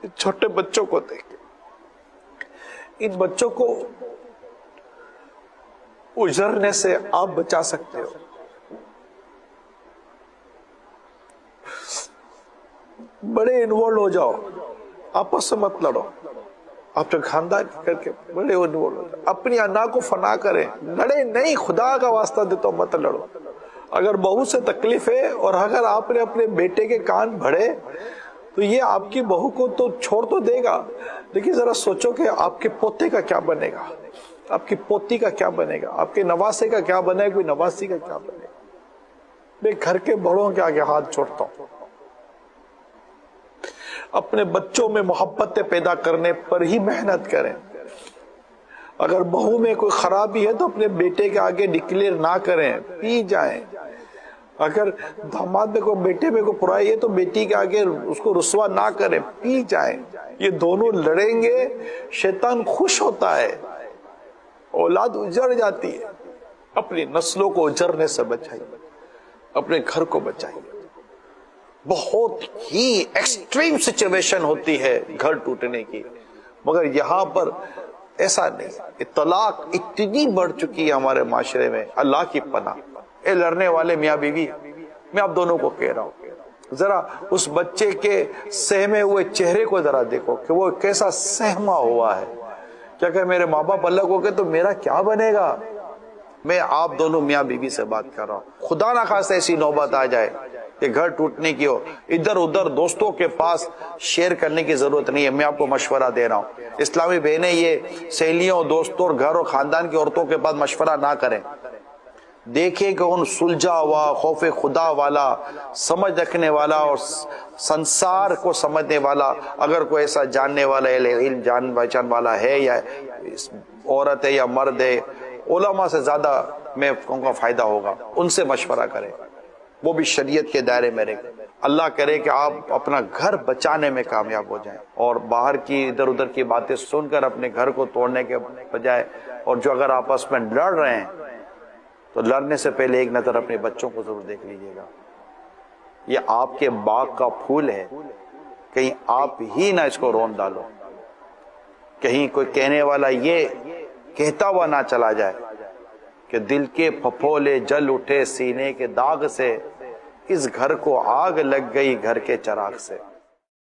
چھوٹے بچوں کو دیکھیں، ان بچوں کو اجڑنے سے آپ بچا سکتے ہو۔ بڑے انوالو ہو جاؤ، آپس سے مت لڑو، اپنے خاندان کر کے بڑے انوالو ہو جاؤ، اپنی انا کو فنا کریں، لڑے نہیں، خدا کا واسطہ دیتا ہوں مت لڑو۔ اگر بہو سے تکلیف ہے اور اگر آپ نے اپنے بیٹے کے کان بھرے تو یہ آپ کی بہو کو تو چھوڑ تو دے گا، لیکن ذرا سوچو کہ آپ کے پوتے کا کیا بنے گا، آپ کی پوتی کا کیا بنے گا، آپ کے نواسے کا کیا بنے گا، کوئی نواسی کا کیا بنے گا۔ میں گھر کے بڑوں کے آگے ہاتھ چھوڑتا ہوں، اپنے بچوں میں محبت پیدا کرنے پر ہی محنت کریں۔ اگر بہو میں کوئی خرابی ہے تو اپنے بیٹے کے آگے ڈکلیئر نہ کریں، پی جائیں۔ اگر داماد میں کوئی بیٹے میں کوئی برائی ہے تو بیٹی کے آگے اس کو رسوا نہ کریں، پی جائیں۔ یہ دونوں لڑیں گے، شیطان خوش ہوتا ہے، اولاد اجڑ جاتی ہے۔ اپنی نسلوں کو اجڑنے سے بچائیے، اپنے گھر کو بچائیے۔ بہت ہی ایکسٹریم سچویشن ہوتی ہے گھر ٹوٹنے کی، مگر یہاں پر ایسا نہیں۔ طلاق اتنی بڑھ چکی ہے ہمارے معاشرے میں، اللہ کی پناہ۔ اے لڑنے والے میاں بیوی، میں آپ دونوں کو کہہ رہا ہوں، ذرا اس بچے کے سہمے ہوئے چہرے کو ذرا دیکھو کہ وہ کیسا سہما ہوا ہے۔ کیا کہ میرے ماں باپ الگ ہو گئے تو میرا کیا بنے گا؟ میں آپ دونوں میاں بیوی سے بات کر رہا ہوں، خدا نہ خواستہ ایسی نوبت آ جائے کہ گھر ٹوٹنے کی ہو، ادھر ادھر دوستوں کے پاس شیئر کرنے کی ضرورت نہیں ہے۔ میں آپ کو مشورہ دے رہا ہوں، اسلامی بہنیں یہ سہیلیوں، دوستوں اور گھر اور خاندان کی عورتوں کے پاس مشورہ نہ کریں۔ دیکھیں کہ ان سلجھا ہوا، خوف خدا والا، سمجھ رکھنے والا اور سنسار کو سمجھنے والا اگر کوئی ایسا جاننے والا علم جان پہچان والا ہے، یا عورت ہے یا مرد ہے، علماء سے زیادہ میں ان کا فائدہ ہوگا، ان سے مشورہ کریں، وہ بھی شریعت کے دائرے میں رہے۔ اللہ کرے کہ آپ اپنا گھر بچانے میں کامیاب ہو جائیں، اور باہر کی ادھر ادھر کی باتیں سن کر اپنے گھر کو توڑنے کے بجائے، اور جو اگر آپس میں لڑ رہے ہیں تو لڑنے سے پہلے ایک نظر اپنے بچوں کو ضرور دیکھ لیجیے گا۔ یہ آپ کے باغ کا پھول ہے، کہیں آپ ہی نہ اس کو رون ڈالو، کہیں کوئی کہنے والا یہ کہتا ہوا نہ چلا جائے کہ دل کے پھپھولے جل اٹھے سینے کے داغ سے، اس گھر کو آگ لگ گئی گھر کے چراغ سے۔